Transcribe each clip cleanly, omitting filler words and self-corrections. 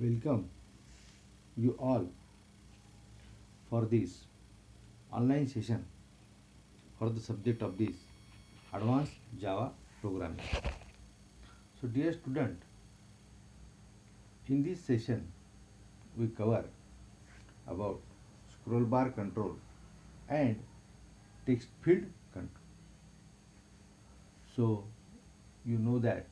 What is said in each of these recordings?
Welcome you all for this online session for the subject of this advanced Java programming. So dear student, in this session we cover about scroll bar control and text field control. So you know that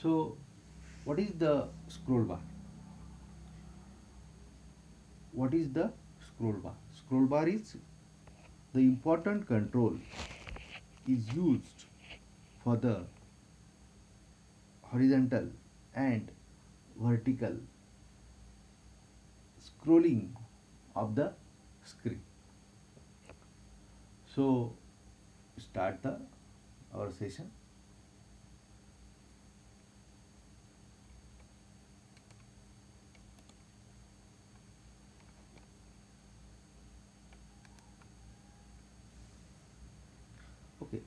so what is the scroll bar? What is the scroll bar? Scroll bar is the important control is used for the horizontal and vertical scrolling of the screen. So start the our session. Okay,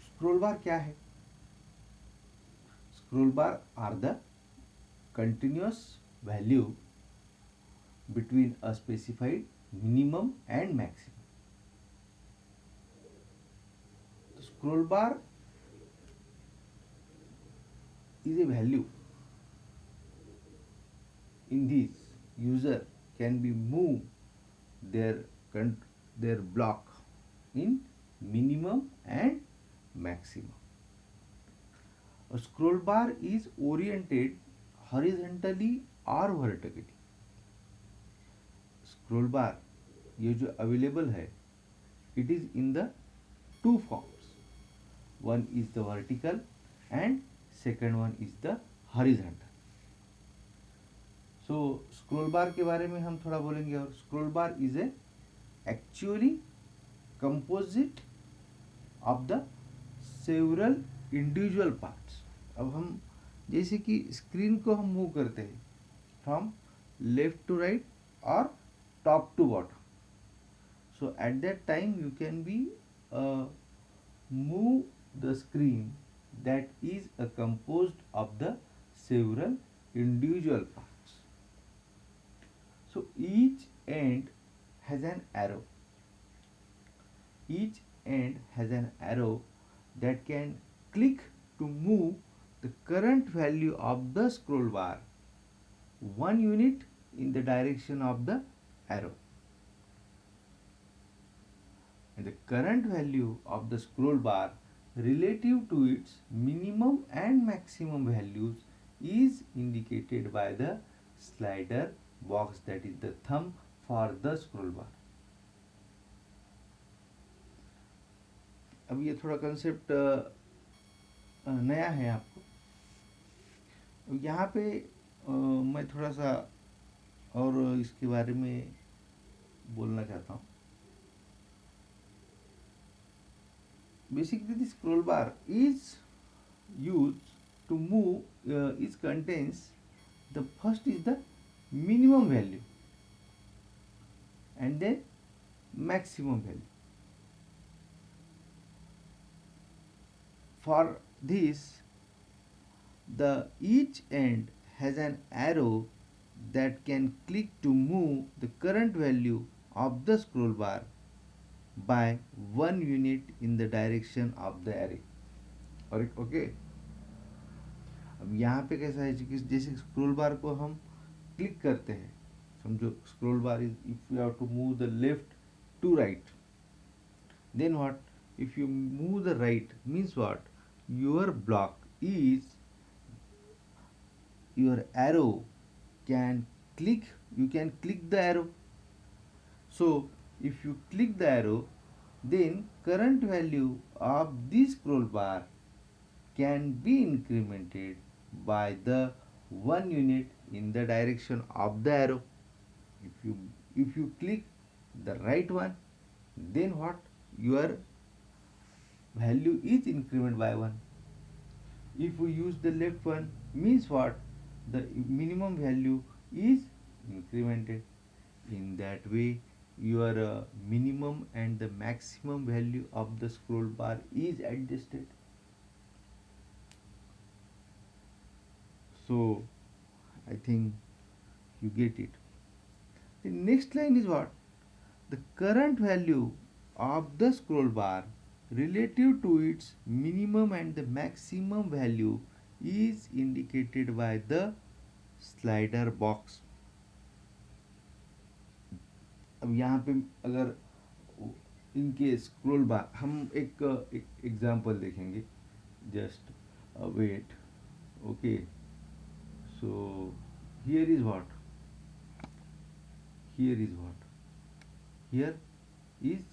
scroll bar क्या है? Scroll bar are the continuous value between a specified minimum and maximum. Scroll bar is a value in this user can be move their their block in minimum and maximum. A scroll bar is oriented horizontally or vertically. Scroll bar ये जो available है it is in the two forms. One is the vertical and second one is the horizontal. So scroll bar के बारे में हम थोड़ा बोलेंगे और scroll bar is a actually composite of the several individual parts. अब हम जैसे कि स्क्रीन को हम मूव करते हैं फ्रॉम लेफ्ट टू राइट और top to bottom. So at that time you can be move the screen that is composed of the several individual parts. So each end has an arrow. Each end has an arrow that can click to move the current value of the scroll bar one unit in the direction of the arrow. And the current value of the scroll bar relative to its minimum and maximum values is indicated by the slider box, that is the thumb for the scroll bar. अब ये थोड़ा concept नया है आपको. यहाँ पे मैं थोड़ा सा और इसके बारे में बोलना चाहता हूँ. Basically the scroll bar is used to move it contains the first is the minimum value and then maximum value. For this the each end has an arrow that can click to move the current value of the scroll bar by one unit in the direction of the array. और okay, अब यहाँ पे कैसा है कि जैसे scroll bar को हम क्लिक करते हैं, समझो scroll bar is if you have to move the left to right, then what if you move the right means what your block is your arrow can click, you can click the arrow. So if you click the arrow, then current value of this scroll bar can be incremented by the one unit in the direction of the arrow. If you click the right one, then what your value is incremented by one. If we use the left one, means what the minimum value is incremented. In that way, your minimum and the maximum value of the scroll bar is adjusted. So I think you get it. The next line is what? The current value of the scroll bar relative to its minimum and the maximum value is indicated by the slider box. अब यहाँ पे अगर इनके scroll बार हम एक example देखेंगे. Just wait. Okay. So here is what. Here is what? Here is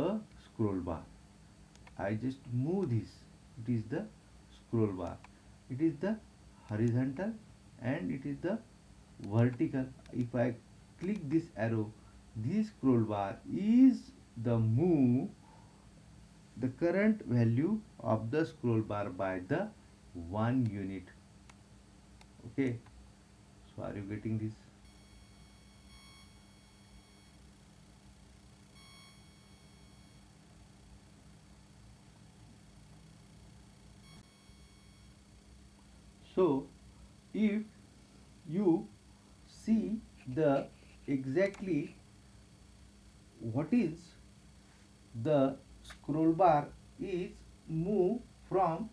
a scroll bar. I just move this. It is the scroll bar. It is the horizontal and it is the vertical. If I click this arrow, this scroll bar is the move the current value of the scroll bar by the 1 unit. Okay. So are you getting this? So if you see the exactly what is the scroll bar is move from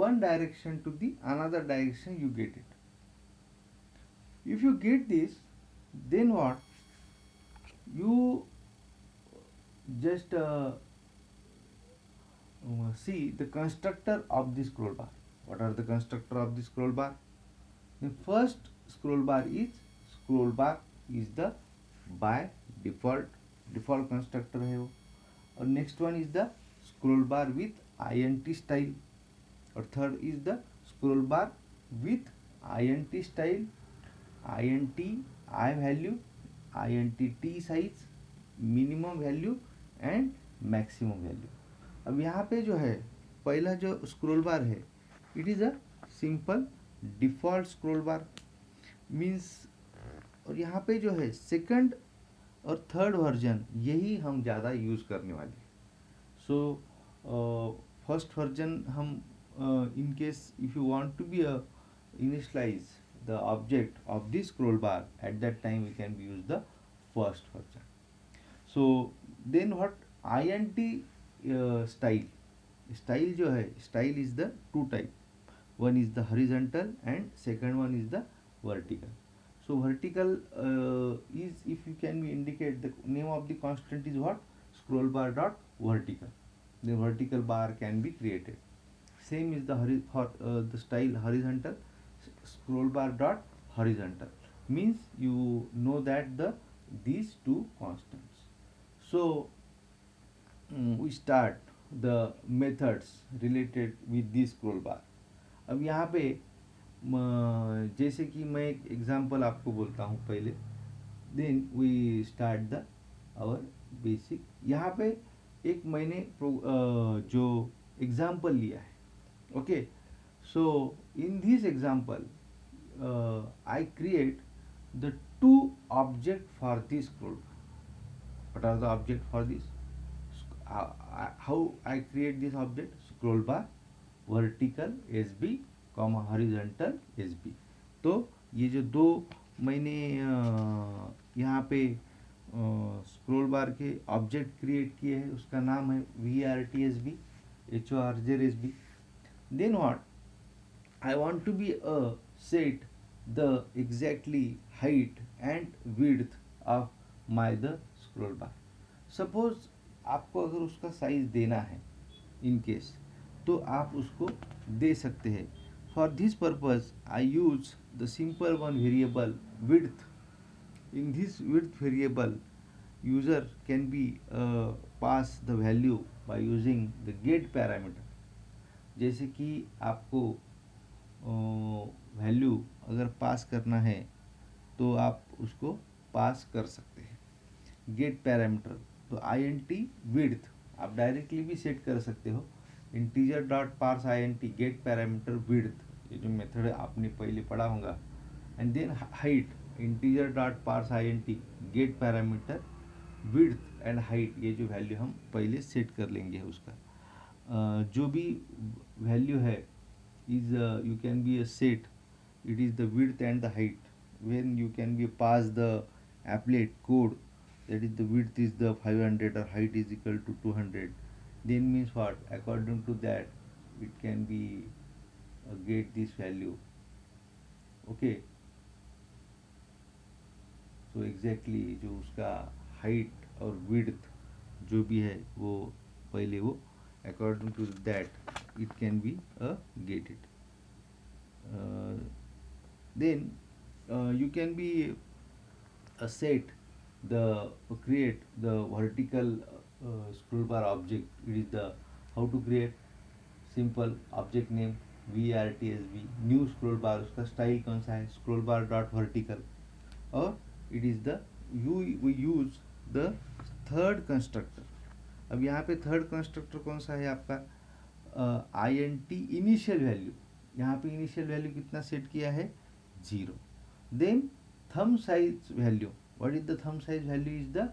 one direction to the another direction, you get it. If you get this, then what? You just see the constructor of the scroll bar. What are the constructor of the scroll bar? The first scroll bar is the by default constructor है वो. और next one is the scroll bar with int style. और third is the scroll bar with int style, int I value, int t size, minimum value and maximum value. अब यहाँ पे जो है पहला जो स्क्रोल बार है, it is a simple default scroll bar means. और यहाँ पे जो है सेकंड और थर्ड वर्जन यही हम ज़्यादा यूज़ करने वाले. सो फर्स्ट वर्जन हम in case if you want to be initialize the object of this scroll bar, at that time we can use the first version. So then what? int style जो है, style is the two type. One is the horizontal and second one is the vertical. So vertical is, if you can indicate the name of the constant is what? Scroll bar dot vertical. The vertical bar can be created. Same is the style horizontal. Scroll bar dot horizontal means you know that these two constants. So we start the methods related with this scroll bar. अब यहाँ पे जैसे कि मैं एक example आपको बोलता हूँ पहले, then we start the our basic. यहाँ पे एक मैंने जो एग्जांपल लिया है. Okay. So in this example I create the two object for this scroll bar. What are the object for this? How I create this object? Scroll bar, vertical SB, horizontal SB. तो ये जो दो मैंने यहाँ पे scroll bar के object create किए हैं उसका नाम है VRTSB, HORZSB. Then what? I want to be set the exactly height and width of my the scroll bar. Suppose आपको अगर उसका साइज देना है इन केस, तो आप उसको दे सकते हैं. For this purpose I use the simple one variable width. In this width variable, user can be pass the value by using the get parameter. जैसे कि आपको वैल्यू अगर पास करना है तो आप उसको पास कर सकते हैं गेट पैरामीटर. तो int width आप डायरेक्टली भी सेट कर सकते हो. Integer dot parse int get parameter width, ये जो मेथड आपने पहले पढ़ा होगा. And then height, integer dot parse INT get parameter width and height, ये जो वैल्यू हम पहले सेट कर लेंगे उसका। जो भी वैल्यू है is you can be a set, it is the width and the height. When you can be pass the applet code, that is the width is the 500 or height is equal to 200, then means what, according to that it can be get this value. Okay, so exactly जो उसका height और width जो भी है वो पहले वो according to that it can be get it. Then you can be set the create the vertical scroll bar object. It is the how to create, simple object name VRTSB, new scroll bar, उसका style कौन सा है, scroll bar dot vertical, और it is the we use the third constructor. अब यहाँ पे third constructor कौन सा है आपका, INT इनिशियल वैल्यू, यहाँ पे इनिशियल वैल्यू कितना सेट किया है, 0. Then thumb size value, what is the thumb size value is the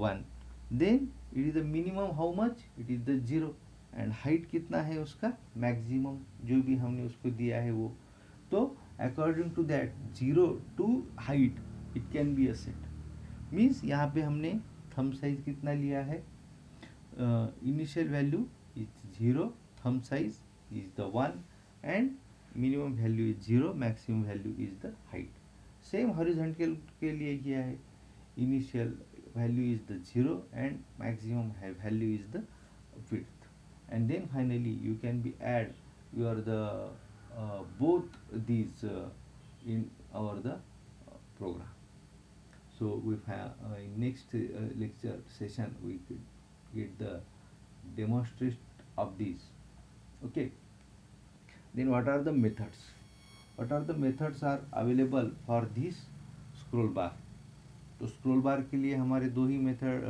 1. Then it is the minimum how much, it is the 0. And height कितना है उसका, मैक्सिमम जो भी हमने उसको दिया है वो, तो according to that 0 to height it can be a set. Means यहाँ पे हमने थम साइज कितना लिया है, initial value is 0, thumb size is the 1, and minimum value is 0, maximum value is the height. Same horizontal के लिए किया है, initial value is the 0 and maximum value is the width. And then finally you can be add your the both these in our the program. So we have in next lecture session we could get the demonstration of these. Okay, then what are the methods, what are the methods are available for this scroll bar. तो scroll bar के लिए हमारे दो ही method,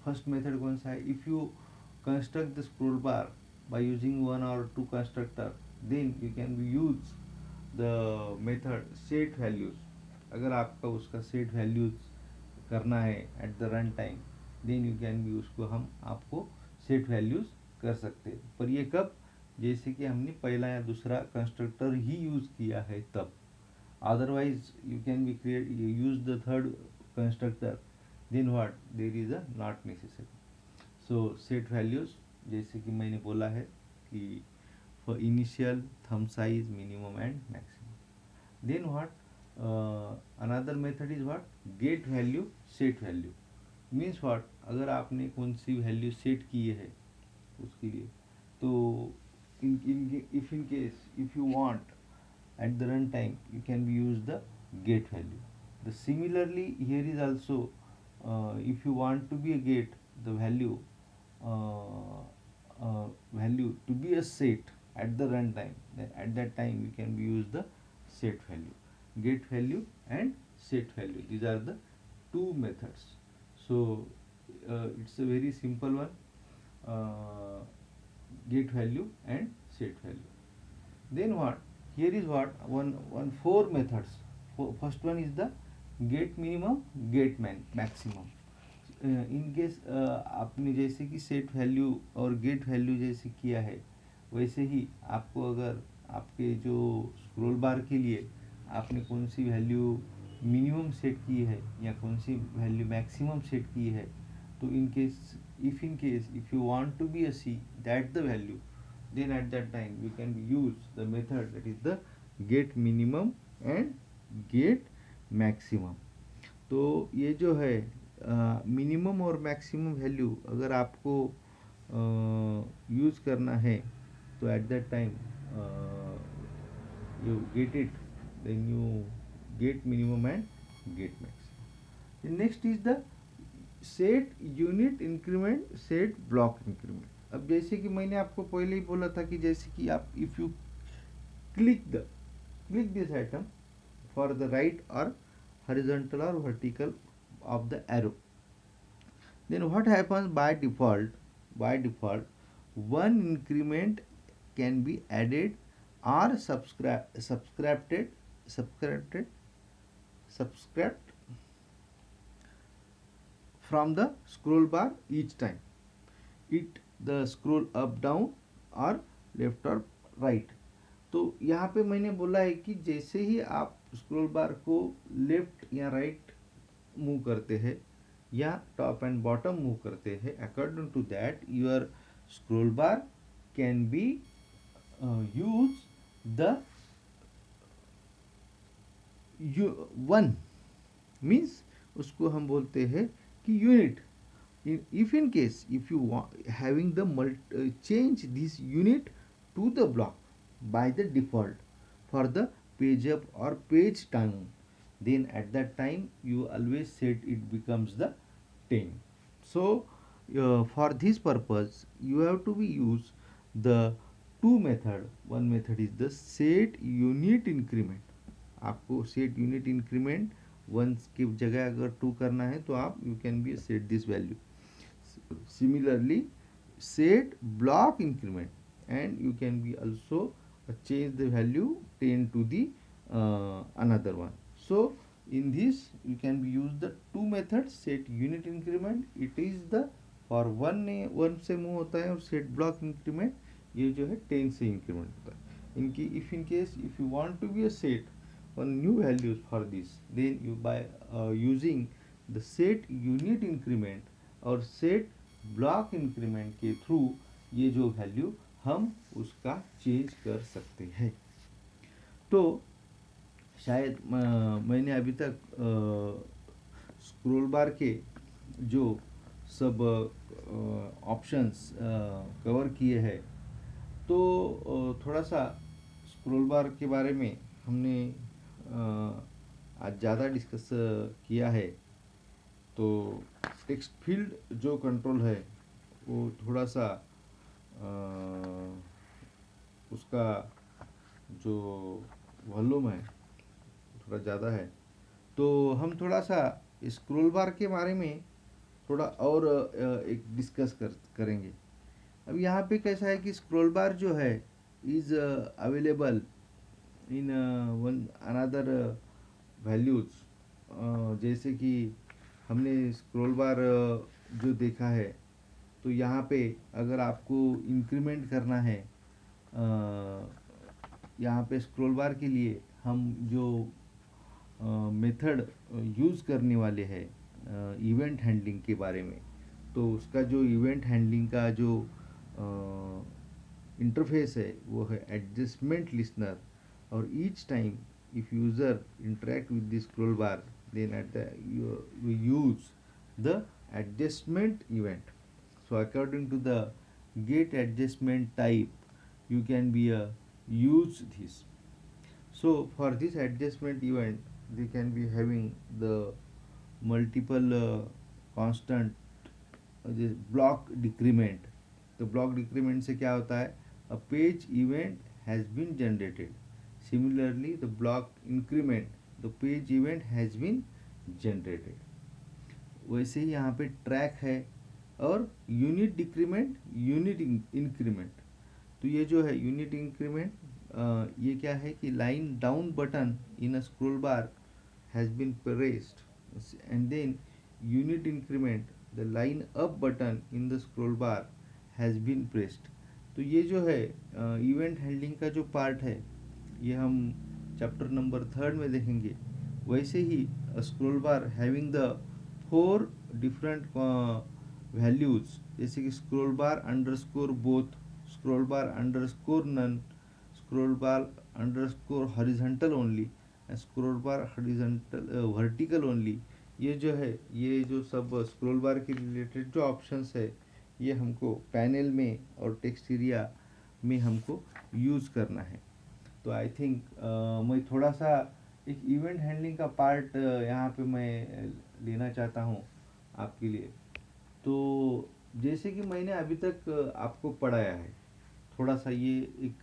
first method कौन सा है, if you construct the scroll bar by using one or two constructor, then you can use the method set values. अगर आपका उसका set values करना है at the run time, then you can भी उसको हम आपको सेट वैल्यूज कर सकते हैं। पर ये कब, जैसे कि हमने पहला या दूसरा कंस्ट्रक्टर ही यूज किया है तब, otherwise you can be create use the third constructor, then what there is a not necessary. So set values जैसे कि मैंने बोला है कि for initial, thumb size, minimum and maximum. Then what another method is what, get value set value. Means what, अगर आपने कौन सी value set की है उसके लिए, तो if in case if you want at the run time you can use the get value. Similarly here is also if you want to be a get the value value to be a set at the run time, then at that time you can use the set value, get value and set value. These are the two methods. So it's a very simple one, get value and set value. Then what, here is what one four methods. First one is the get minimum, get maximum. In case आपने जैसे कि set value और get value जैसे किया है, वैसे ही आपको अगर आपके जो स्क्रोल बार के लिए आपने कौन सी वैल्यू मिनिमम सेट की है या कौन सी वैल्यू मैक्सिमम सेट की है, तो in case if you want to be a C that the value, then at that time you can use the method that is the get minimum and get maximum. तो ये जो है minimum और maximum value अगर आपको use करना है, तो at that time you get it, then you get minimum and get maximum. The next is the set unit increment, set block increment. अब जैसे कि मैंने आपको पहले ही बोला था कि जैसे कि आप if you click this item for the right or horizontal or vertical of the arrow, then what happens by default one increment can be added or subtracted subtract from the scroll bar each time it the scroll up down or left or right. तो यहाँ पे मैंने बोला है कि जैसे ही आप scroll बार को लेफ्ट या राइट मूव करते हैं या टॉप एंड बॉटम मूव करते हैं, according to that your scroll bar can be use the one, means उसको हम बोलते हैं कि unit. If in case if you want having the change this unit to the block by the default for the page up or page down, then at that time you always set it becomes the 10. So for this purpose you have to be use the two method. One method is the set unit increment. आपको set unit increment once की जगह अगर 2 करना है तो आप you can B set this value. Similarly, set block increment and you can be also change the value 10 to the another one. So in this you can be use the two methods. Set unit increment, it is the for one से move होता है, और set block increment ये जो है 10 से increment होता है. इनकी if in case if you want to be a set one new values for this, then you by using the set unit increment और सेट ब्लॉक इंक्रीमेंट के थ्रू ये जो वैल्यू हम उसका चेंज कर सकते हैं. तो शायद मैंने अभी तक स्क्रॉल बार के जो सब ऑप्शंस कवर किए हैं, तो थोड़ा सा स्क्रॉल बार के बारे में हमने आज ज़्यादा डिस्कस किया है. तो टेक्स्ट फील्ड जो कंट्रोल है वो थोड़ा सा उसका जो वॉल्यूम है थोड़ा ज़्यादा है, तो हम थोड़ा सा स्क्रॉल बार के बारे में थोड़ा और एक डिस्कस करेंगे. अब यहाँ पे कैसा है कि स्क्रॉल बार जो है is available in one another values. जैसे कि हमने स्क्रॉल बार जो देखा है, तो यहाँ पे अगर आपको इंक्रीमेंट करना है, यहाँ पे स्क्रॉल बार के लिए हम जो मेथड यूज़ करने वाले हैं इवेंट हैंडलिंग के बारे में, तो उसका जो इवेंट हैंडलिंग का जो इंटरफेस है वो है एडजस्टमेंट लिसनर. और each time if user interact with the scroll bar, then at the you use the adjustment event. So according to the get adjustment type you can be use this. So for this adjustment event they can be having the multiple constant block decrement. तो block decrement से क्या होता है, a page event has been generated. Similarly the block increment, the page event has been generated. वैसे ही यहाँ पे track है और यूनिट डिक्रीमेंट यूनिट इंक्रीमेंट. तो ये जो है यूनिट इंक्रीमेंट ये क्या है कि line down button in a scroll bar has been pressed and then unit increment the line up button in the scroll bar has been pressed. तो ये जो है इवेंट हैंडलिंग का जो पार्ट है ये हम चैप्टर नंबर 3 में देखेंगे. वैसे ही scroll bar having the 4 different values, जैसे कि scroll bar underscore both, scroll bar underscore none, scroll bar underscore horizontal only, scroll bar horizontal vertical only. ये जो है ये जो सब स्क्रॉल बार के रिलेटेड जो ऑप्शंस है ये हमको पैनल में और टेक्स्ट एरिया में हमको यूज़ करना है. तो आई थिंक मैं थोड़ा सा एक इवेंट हैंडलिंग का पार्ट यहाँ पे मैं लेना चाहता हूँ आपके लिए. तो जैसे कि मैंने अभी तक आपको पढ़ाया है, थोड़ा सा ये एक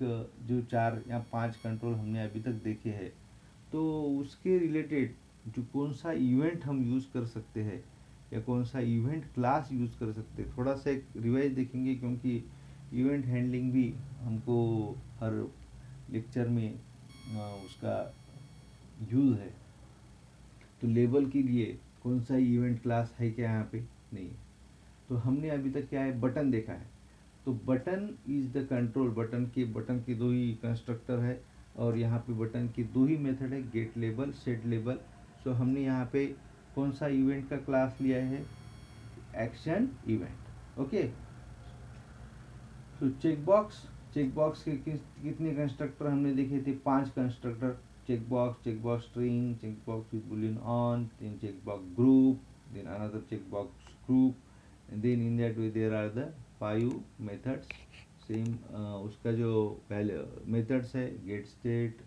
जो 4 या 5 कंट्रोल हमने अभी तक देखे हैं, तो उसके रिलेटेड जो कौन सा इवेंट हम यूज़ कर सकते हैं या कौन सा इवेंट क्लास यूज़ कर सकते हैं, थोड़ा सा एक रिवाइज देखेंगे. क्योंकि इवेंट हैंडलिंग भी हमको हर लेक्चर में उसका यूज़ है. तो लेबल के लिए कौन सा इवेंट क्लास है क्या यहाँ पे? नहीं है। तो हमने अभी तक क्या है, बटन देखा है। तो button is the control, button के दो ही कंस्ट्रक्टर है, और यहाँ पे बटन के दो ही मेथड है, गेट लेबल, सेट लेबल। सो हमने यहाँ पे कौन सा इवेंट का क्लास लिया है? Action event. ओके। तो चेकबॉक्स के कितने कंस्ट्रक्टर हमने देखे थे? 5 constructor. Checkbox string, checkbox with boolean on, then checkbox group, then another checkbox group, and then in that way there are the 5 methods. Same उसका जो पहले मेथड्स है, get state,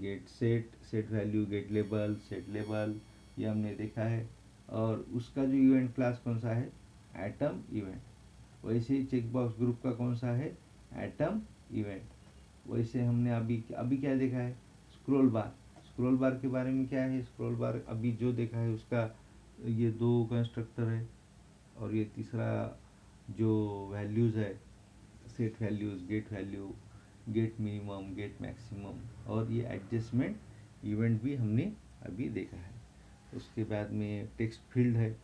get set, set value, get label, set label, ये हमने देखा है। और उसका जो इवेंट क्लास कौन सा है? Atom event. वैसे ही चेकबॉक्स ग्रुप का कौन सा है? Atom event. वैसे हमने अभी अभी क्या देखा है? स्क्रॉल बार। स्क्रॉल बार के बारे में क्या है? स्क्रॉल बार अभी जो देखा है उसका ये 2 कंस्ट्रक्टर है, और ये तीसरा जो वैल्यूज़ है, set values, get value, get minimum, get maximum, और ये एडजस्टमेंट इवेंट भी हमने अभी देखा है। उसके बाद में टेक्स्ट फील्ड है,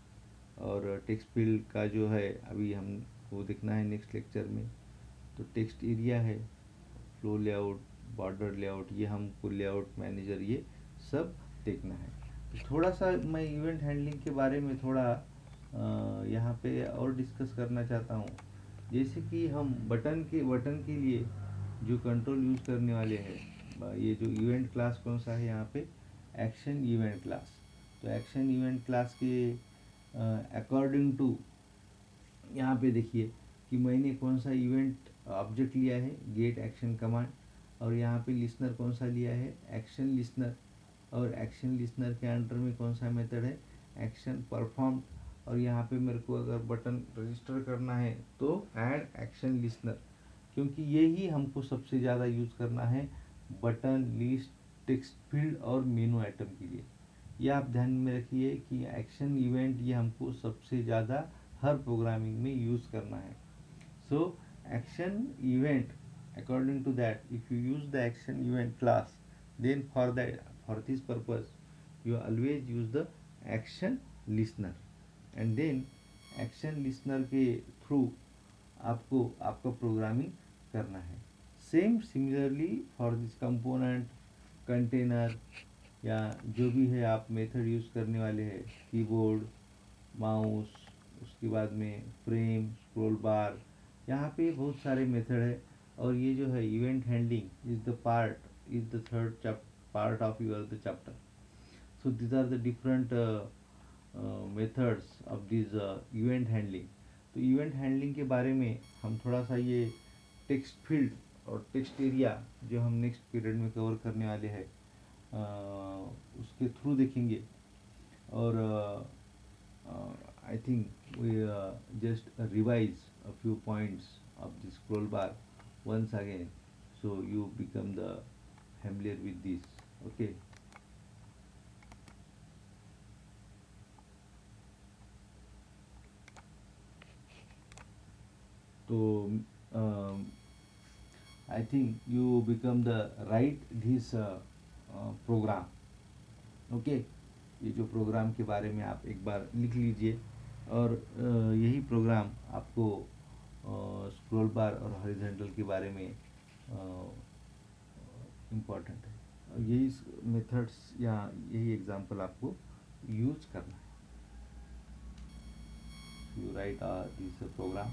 और टेक्स्ट फील्ड का जो है अभी हम वो देखना है नेक्स्ट लेक्चर में। तो टेक्स्ट एरिया है, फ्लो लेआउट, बॉर्डर लेआउट, ये हमको लेआउट मैनेजर ये सब देखना है। तो थोड़ा सा मैं इवेंट हैंडलिंग के बारे में थोड़ा यहाँ पे और डिस्कस करना चाहता हूँ। जैसे कि हम बटन के लिए जो कंट्रोल यूज़ करने वाले हैं, ये जो इवेंट क्लास कौन सा है यहाँ पे? Action event class. तो एक्शन इवेंट क्लास के अकॉर्डिंग टू यहाँ पे देखिए कि मैंने कौन सा इवेंट ऑब्जेक्ट लिया है, गेट एक्शन कमांड, और यहाँ पे लिसनर कौन सा लिया है? Action listener. और एक्शन लिसनर के अंडर में कौन सा मेथड है? Action perform. और यहाँ पे मेरे को अगर बटन रजिस्टर करना है तो ऐड एक्शन लिसनर, क्योंकि ये ही हमको सबसे ज़्यादा यूज़ करना है बटन, लिस्ट, टेक्स्ट फील्ड और मेनू आइटम के लिए। ये आप ध्यान में रखिए कि एक्शन इवेंट ये हमको सबसे ज़्यादा हर प्रोग्रामिंग में यूज़ करना है। So action event, according to that, if you use the action event class, then for this purpose you always use the action listener, and then action listener के through आपको आपका प्रोग्रामिंग करना है। Same similarly for this component, container, या जो भी है आप मेथड यूज़ करने वाले हैं, कीबोर्ड, माउस, उसके बाद में फ्रेम, स्क्रॉल बार, यहाँ पे बहुत सारे मेथड है। और ये जो है event handling is the third part of your the chapter. So these are the different methods of this event handling. तो इवेंट हैंडलिंग के बारे में हम थोड़ा सा ये टेक्स्ट फील्ड और टेक्स्ट एरिया जो हम नेक्स्ट पीरियड में कवर करने वाले हैं उसके थ्रू देखेंगे। और I think we just revise a few points of the scroll bar once again, so you become the familiar with this. Okay. So I think you become the write this program. Okay. ये जो programme के बारे में आप एक बार लिख लीजिए, और यही प्रोग्राम आपको स्क्रॉल बार और हॉरिजॉन्टल के बारे में इम्पॉर्टेंट है, और यही मेथड्स या यही एग्जांपल आपको यूज करना है। You write this program.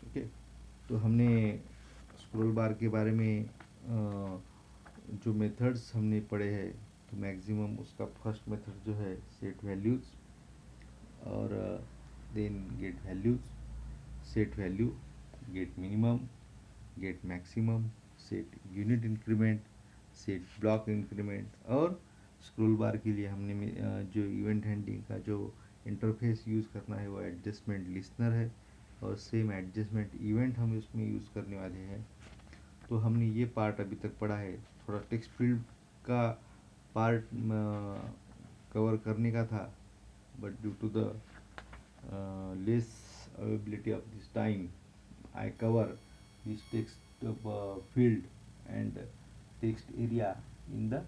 Okay. तो हमने स्क्रॉल बार के बारे में जो मेथड्स हमने पढ़े हैं, तो मैक्सिमम उसका फर्स्ट मेथड जो है सेट वैल्यूज़, और then get values, set value, get minimum, get maximum, set unit increment, set block increment, और स्क्रॉल बार के लिए हमने जो इवेंट हैंडलिंग का जो इंटरफेस यूज़ करना है वो एडजस्टमेंट लिसनर है, और सेम एडजस्टमेंट इवेंट हम इसमें यूज़ करने वाले हैं। तो हमने ये पार्ट अभी तक पढ़ा है। थोड़ा टेक्स्ट फील्ड का पार्ट कवर करने का था, but due to the less availability of this time, I cover this text field and text area in the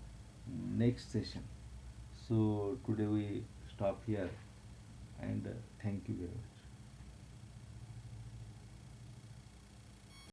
next session. So today we stop here, and thank you very much.